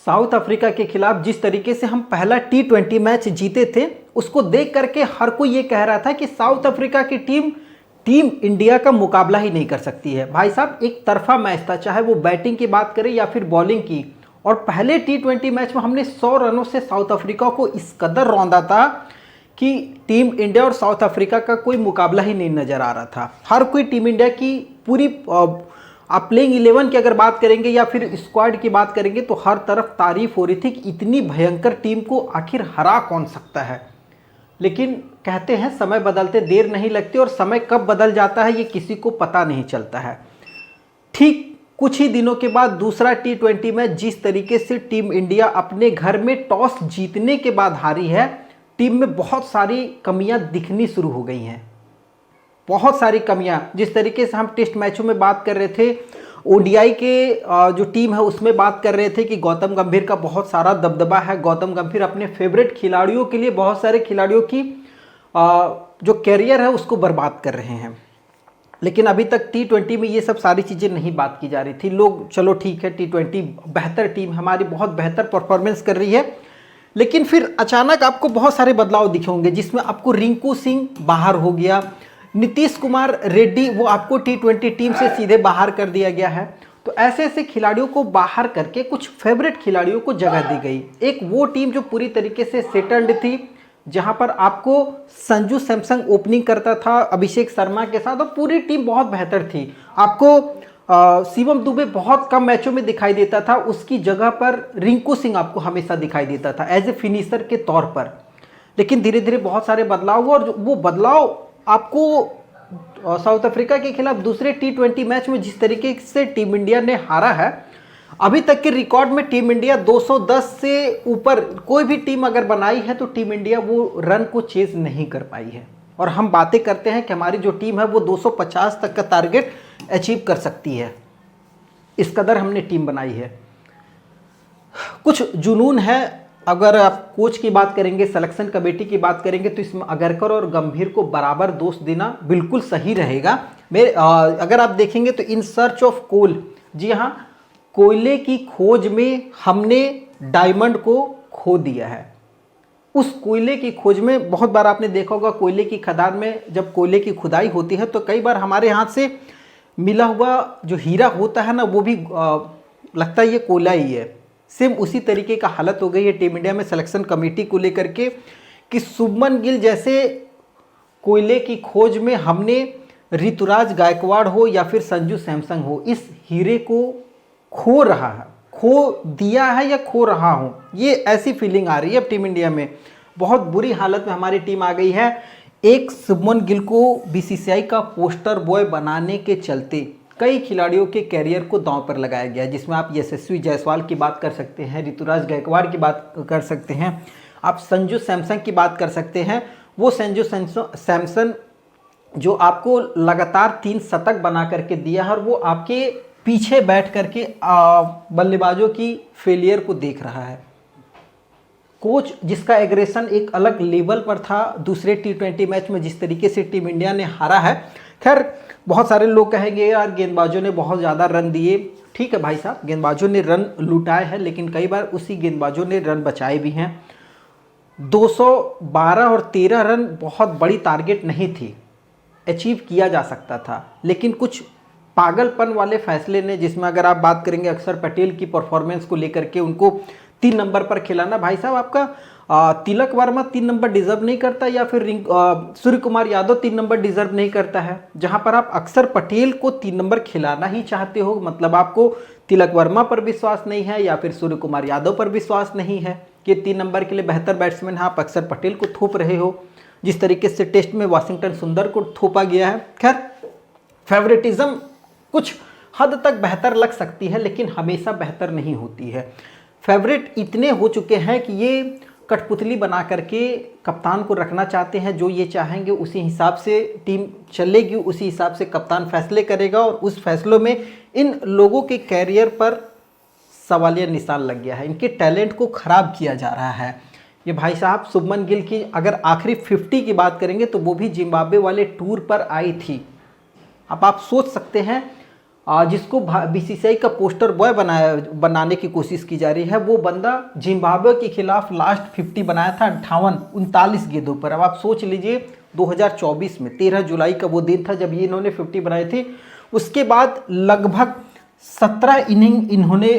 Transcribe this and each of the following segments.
South Africa के खिलाफ जिस तरीके से हम पहला T20 मैच जीते थे, उसको देख करके हर कोई ये कह रहा था कि साउथ अफ्रीका की टीम इंडिया का मुकाबला ही नहीं कर सकती है। भाई साहब, एक तरफा मैच था, चाहे वो बैटिंग की बात करें या फिर बॉलिंग की। और पहले T20 मैच में हमने 100 रनों से साउथ अफ्रीका को इस कदर रौंदा था कि टीम इंडिया और साउथ अफ्रीका का कोई मुकाबला ही नहीं नजर आ रहा था। हर कोई टीम इंडिया की पूरी आप प्लेइंग 11 की अगर बात करेंगे या फिर स्क्वाड की बात करेंगे तो हर तरफ तारीफ हो रही थी कि इतनी भयंकर टीम को आखिर हरा कौन सकता है। लेकिन कहते हैं समय बदलते देर नहीं लगती, और समय कब बदल जाता है ये किसी को पता नहीं चलता है। ठीक कुछ ही दिनों के बाद दूसरा T20 में जिस तरीके से टीम इंडिया अपने घर में टॉस जीतने के बाद हारी है, टीम में बहुत सारी कमियां दिखनी शुरू हो गई हैं। बहुत सारी कमियां, जिस तरीके से हम टेस्ट मैचों में बात कर रहे थे, ओडीआई के जो टीम है उसमें बात कर रहे थे कि गौतम गंभीर का बहुत सारा दबदबा है। गौतम गंभीर अपने फेवरेट खिलाड़ियों के लिए बहुत सारे खिलाड़ियों की जो कैरियर है उसको बर्बाद कर रहे हैं। लेकिन अभी तक T20 में ये सब सारी चीज़ें नहीं बात की जा रही थी। लोग चलो ठीक है, T20 बेहतर टीम हमारी बहुत बेहतर परफॉर्मेंस कर रही है, लेकिन फिर अचानक आपको बहुत सारे बदलाव दिखे होंगे, जिसमें आपको रिंकू सिंह बाहर हो गया, नीतीश कुमार रेड्डी वो आपको T20 टीम से सीधे बाहर कर दिया गया है। तो ऐसे ऐसे खिलाड़ियों को बाहर करके कुछ फेवरेट खिलाड़ियों को जगह दी गई। एक वो टीम जो पूरी तरीके से सेटल्ड थी, जहां पर आपको संजू सैमसन ओपनिंग करता था अभिषेक शर्मा के साथ, और पूरी टीम बहुत बेहतर थी। आपको शिवम दुबे बहुत कम मैचों में दिखाई देता था, उसकी जगह पर रिंकू सिंह आपको हमेशा दिखाई देता था एज ए फिनिशर के तौर पर। लेकिन धीरे धीरे बहुत सारे बदलाव हुए, और वो बदलाव आपको साउथ अफ्रीका के खिलाफ दूसरे T20 मैच में जिस तरीके से टीम इंडिया ने हारा है, अभी तक के रिकॉर्ड में टीम इंडिया 210 से ऊपर कोई भी टीम अगर बनाई है तो टीम इंडिया वो रन को चेज नहीं कर पाई है। और हम बातें करते हैं कि हमारी जो टीम है वो 250 तक का टारगेट अचीव कर सकती है, इस कदर हमने टीम बनाई है। कुछ जुनून है। अगर आप कोच की बात करेंगे, सिलेक्शन कमेटी की बात करेंगे, तो इसमें अगरकर और गंभीर को बराबर दोष देना बिल्कुल सही रहेगा। अगर आप देखेंगे तो इन सर्च ऑफ कोल, जी हाँ, कोयले की खोज में हमने डायमंड को खो दिया है। उस कोयले की खोज में बहुत बार आपने देखा होगा, कोयले की खदान में जब कोयले की खुदाई होती है तो कई बार हमारे हाथ से मिला हुआ जो हीरा होता है ना, वो भी लगता है ये कोयला ही है। सेम उसी तरीके का हालत हो गई है टीम इंडिया में सिलेक्शन कमेटी को लेकर के, कि शुभमन गिल जैसे कोयले की खोज में हमने ऋतुराज गायकवाड़ हो या फिर संजू सैमसन हो, इस हीरे को खो रहा है, खो दिया है या खो रहा हूँ, ये ऐसी फीलिंग आ रही है अब टीम इंडिया में। बहुत बुरी हालत में हमारी टीम आ गई है। एक शुभमन गिल को BCCI का पोस्टर बॉय बनाने के चलते कई खिलाड़ियों के कैरियर को दांव पर लगाया गया, जिसमें आप यशस्वी जायसवाल की बात कर सकते हैं, ऋतुराज गायकवाड़ की बात कर सकते हैं, आप संजू सैमसन की बात कर सकते हैं। वो संजू सैमसन जो आपको लगातार 3 शतक बना करके दिया है, और वो आपके पीछे बैठ करके बल्लेबाजों की फेलियर को देख रहा है। कोच जिसका एग्रेशन एक अलग लेवल पर था दूसरे T20 मैच में, जिस तरीके से टीम इंडिया ने हारा है। खैर, बहुत सारे लोग कहेंगे यार गेंदबाजों ने बहुत ज़्यादा रन दिए। ठीक है भाई साहब, गेंदबाजों ने रन लुटाए हैं, लेकिन कई बार उसी गेंदबाजों ने रन बचाए भी हैं। 212 और 13 रन बहुत बड़ी टारगेट नहीं थी, अचीव किया जा सकता था, लेकिन कुछ पागलपन वाले फैसले ने, जिसमें अगर आप बात करेंगे अक्षर पटेल की परफॉर्मेंस को लेकर के, उनको 3 नंबर पर खिलाना, भाई साहब आपका तिलक वर्मा 3 नंबर डिजर्व नहीं करता, या फिर सूर्य कुमार यादव 3 नंबर डिजर्व नहीं करता है। जहां पर आप अक्षर पटेल को 3 नंबर खिलाना ही चाहते हो, मतलब आपको तिलक वर्मा पर विश्वास नहीं है या फिर सूर्य कुमार यादव पर विश्वास नहीं है कि 3 नंबर के लिए बेहतर बैट्समैन है, आप अक्षर पटेल को थोप रहे हो, जिस तरीके से टेस्ट में वाशिंगटन सुंदर को थोपा गया है। खैर, फेवरेटिज्म कुछ हद तक बेहतर लग सकती है, लेकिन हमेशा बेहतर नहीं होती है। फेवरेट इतने हो चुके हैं कि ये कठपुतली बना करके कप्तान को रखना चाहते हैं, जो ये चाहेंगे उसी हिसाब से टीम चलेगी, उसी हिसाब से कप्तान फैसले करेगा, और उस फैसलों में इन लोगों के कैरियर पर सवालिया निशान लग गया है, इनके टैलेंट को ख़राब किया जा रहा है। ये भाई साहब शुभमन गिल की अगर आखिरी 50 की बात करेंगे तो वो भी जिम्बाब्वे वाले टूर पर आई थी। अब आप सोच सकते हैं जिसको बीसीसीआई का पोस्टर बॉय बनाने की कोशिश की जा रही है, वो बंदा जिम्बाब्वे के खिलाफ लास्ट 50 बनाया था 59 गेंदों पर। अब आप सोच लीजिए 2024 में 13 जुलाई का वो दिन था जब ये इन्होंने 50 बनाए थे। उसके बाद लगभग 17 इनिंग इन्होंने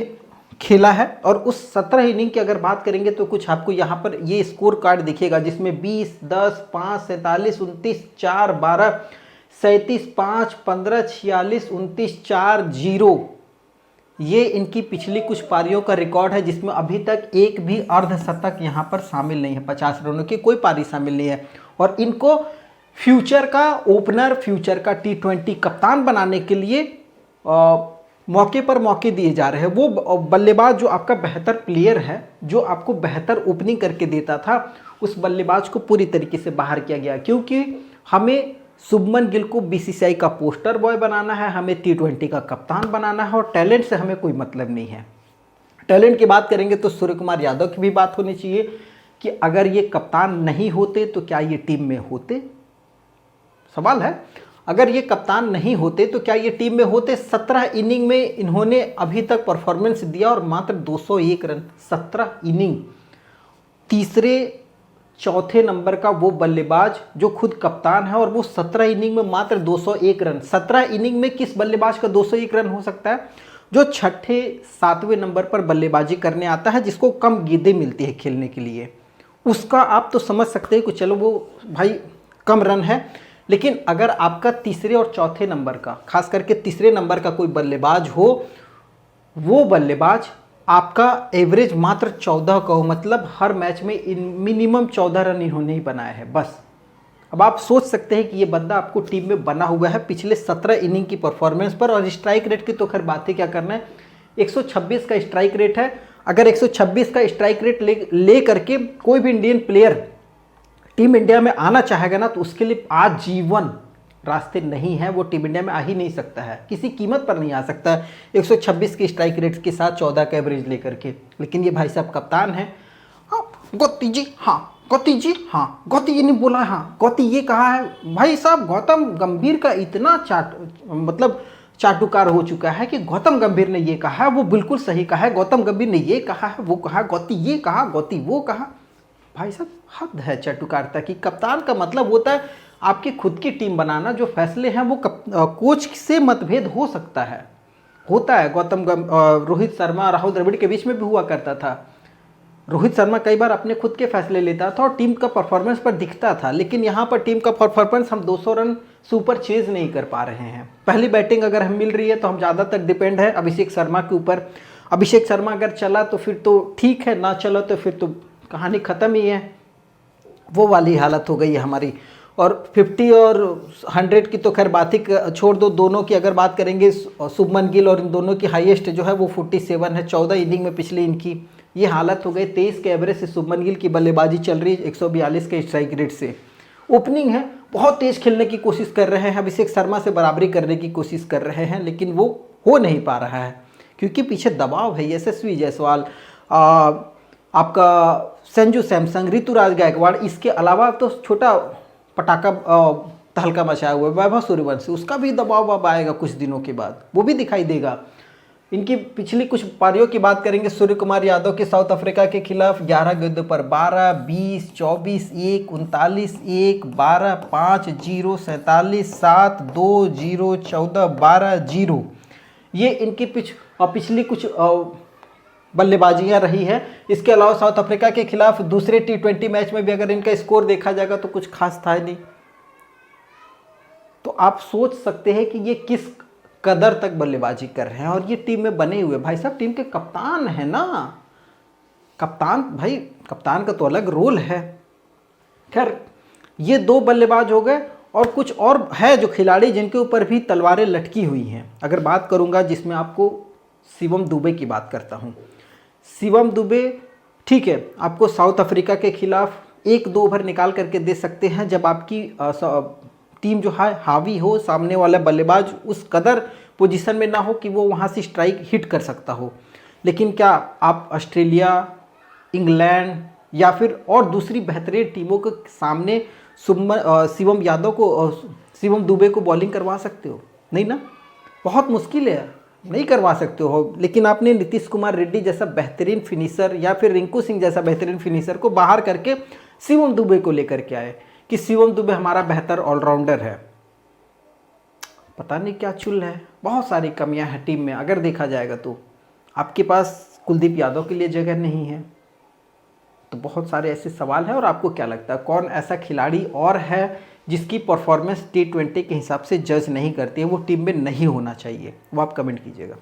खेला है, और उस 17 इनिंग की अगर बात करेंगे तो कुछ आपको यहाँ पर ये स्कोर कार्ड दिखेगा जिसमें 20, 10, 5, 47, 29, 4, 12, 37, 5, 15, 46, 29, 4, 0। ये इनकी पिछली कुछ पारियों का रिकॉर्ड है जिसमें अभी तक एक भी अर्धशतक यहाँ पर शामिल नहीं है। 50 रनों की कोई पारी शामिल नहीं है, और इनको फ्यूचर का ओपनर, फ्यूचर का T20 कप्तान बनाने के लिए मौके पर मौके दिए जा रहे हैं। वो बल्लेबाज जो आपका बेहतर प्लेयर है, जो आपको बेहतर ओपनिंग करके देता था, उस बल्लेबाज को पूरी तरीके से बाहर किया गया, क्योंकि हमें शुभमन गिल को बीसीसीआई का पोस्टर बॉय बनाना है, हमें T20 का कप्तान बनाना है, और टैलेंट से हमें कोई मतलब नहीं है। टैलेंट की बात करेंगे तो सूर्य कुमार यादव की भी बात होनी चाहिए कि अगर ये कप्तान नहीं होते तो क्या ये टीम में होते, सवाल है। अगर ये कप्तान नहीं होते तो क्या ये टीम में होते। 17 इनिंग में इन्होंने अभी तक परफॉर्मेंस दिया और मात्र 201 रन। 17 इनिंग, तीसरे चौथे नंबर का वो बल्लेबाज जो खुद कप्तान है, और वो 17 इनिंग में मात्र 201 रन। 17 इनिंग में किस बल्लेबाज का 201 रन हो सकता है? जो छठे सातवें नंबर पर बल्लेबाजी करने आता है, जिसको कम गेंदें मिलती है खेलने के लिए, उसका आप तो समझ सकते हैं कि चलो वो भाई कम रन है। लेकिन अगर आपका तीसरे और चौथे नंबर का, खास करके तीसरे नंबर का कोई बल्लेबाज हो, वो बल्लेबाज आपका एवरेज मात्र 14 का हो, मतलब हर मैच में मिनिमम 14 रन इन्होंने ही बनाया है बस। अब आप सोच सकते हैं कि ये बंदा आपको टीम में बना हुआ है पिछले 17 इनिंग की परफॉर्मेंस पर। और स्ट्राइक रेट की तो खैर बात ही क्या करना है, 126 का स्ट्राइक रेट है। अगर 126 का स्ट्राइक रेट ले करके कोई भी इंडियन प्लेयर टीम इंडिया में आना चाहेगा ना, तो उसके लिए आजीवन रास्ते नहीं है, वो टीम इंडिया में आ ही नहीं सकता है, किसी कीमत पर नहीं आ सकता है 126 की स्ट्राइक रेट के साथ 14 का एवरेज लेकर के। लेकिन ये भाई साहब कप्तान है। हाँ गौती जी, हाँ गौती जी, हाँ गौती ये नहीं बोला, हाँ गौती ये कहा है। भाई साहब गौतम गंभीर का इतना चाटुकार हो चुका है कि गौतम गंभीर ने ये कहा है, वो बिल्कुल सही कहा है, गौतम गंभीर ने ये कहा है, वो कहा, गौती ये कहा, गौती वो कहा। भाई साहब हद है चाटुकारिता की। कप्तान का मतलब होता है आपकी खुद की टीम बनाना। जो फैसले हैं वो कोच से मतभेद हो सकता है, होता है। रोहित शर्मा, राहुल द्रविड़ के बीच में भी हुआ करता था। रोहित शर्मा कई बार अपने खुद के फैसले लेता था और टीम का परफॉर्मेंस पर दिखता था, लेकिन यहाँ पर टीम का परफॉर्मेंस हम 200 रन से ऊपर चेज नहीं कर पा रहे हैं। पहली बैटिंग अगर हम मिल रही है तो हम ज़्यादातर डिपेंड है अभिषेक शर्मा के ऊपर। अभिषेक शर्मा अगर चला तो फिर तो ठीक है, ना चला तो फिर तो कहानी ख़त्म ही है। वो वाली हालत हो गई है हमारी। और 50 और 100 की तो खैर बात ही छोड़ दो, दोनों की अगर बात करेंगे, शुभमन गिल और इन दोनों की हाईएस्ट जो है वो 47 है 14 इनिंग में पिछली इनकी ये हालत हो गई। 23 के एवरेज से शुभमन गिल की बल्लेबाजी चल रही है 142 के स्ट्राइक रेट से। ओपनिंग है, बहुत तेज खेलने की कोशिश कर रहे हैं, अभिषेक शर्मा से बराबरी करने की कोशिश कर रहे हैं, लेकिन वो हो नहीं पा रहा है क्योंकि पीछे दबाव है। यशस्वी जायसवाल, आपका संजू सैमसंग, ऋतुराज गायकवाड़, इसके अलावा तो छोटा पटाखा तहलका मचाया हुआ है वैभव सूर्यवंशी, उसका भी दबाव अब आएगा कुछ दिनों के बाद, वो भी दिखाई देगा। इनकी पिछली कुछ पारियों की बात करेंगे, सूर्य कुमार यादव के साउथ अफ्रीका के खिलाफ 11 गेंदों पर 12, 20, 24, 1, 39, 1, 12, 5, 0, 47, 7, 2, 0, 14, 12, 0। ये इनकी पिछली कुछ बल्लेबाजियां रही है। इसके अलावा साउथ अफ्रीका के खिलाफ दूसरे T20 मैच में भी अगर इनका स्कोर देखा जाएगा तो कुछ खास था नहीं। तो आप सोच सकते हैं कि ये किस कदर तक बल्लेबाजी कर रहे हैं, और ये टीम में बने हुए भाई साहब टीम के कप्तान है ना। कप्तान भाई, कप्तान का तो अलग रोल है। खैर ये दो बल्लेबाज हो गए, और कुछ और है जो खिलाड़ी जिनके ऊपर भी तलवारें लटकी हुई हैं। अगर बात करूंगा जिसमें आपको शिवम दुबे की बात करता हूं। शिवम दुबे ठीक है, आपको साउथ अफ्रीका के खिलाफ 1-2 ओवर निकाल करके दे सकते हैं जब आपकी टीम जो है हावी हो, सामने वाला बल्लेबाज उस कदर पोजीशन में ना हो कि वो वहाँ से स्ट्राइक हिट कर सकता हो। लेकिन क्या आप ऑस्ट्रेलिया, इंग्लैंड या फिर और दूसरी बेहतरीन टीमों के सामने शिवम दुबे को बॉलिंग करवा सकते हो? नहीं ना। बहुत मुश्किल है, नहीं करवा सकते हो। लेकिन आपने नीतीश कुमार रेड्डी जैसा बेहतरीन फिनिशर या फिर रिंकू सिंह जैसा बेहतरीन फिनिशर को बाहर करके शिवम दुबे को लेकर के आए कि शिवम दुबे हमारा बेहतर ऑलराउंडर है। पता नहीं क्या चुल है, बहुत सारी कमियां हैं टीम में। अगर देखा जाएगा तो आपके पास कुलदीप यादव के लिए जगह नहीं है, तो बहुत सारे ऐसे सवाल हैं। और आपको क्या लगता है कौन ऐसा खिलाड़ी और है जिसकी परफॉर्मेंस T20 के हिसाब से जज नहीं करती है, वो टीम में नहीं होना चाहिए, वो आप कमेंट कीजिएगा।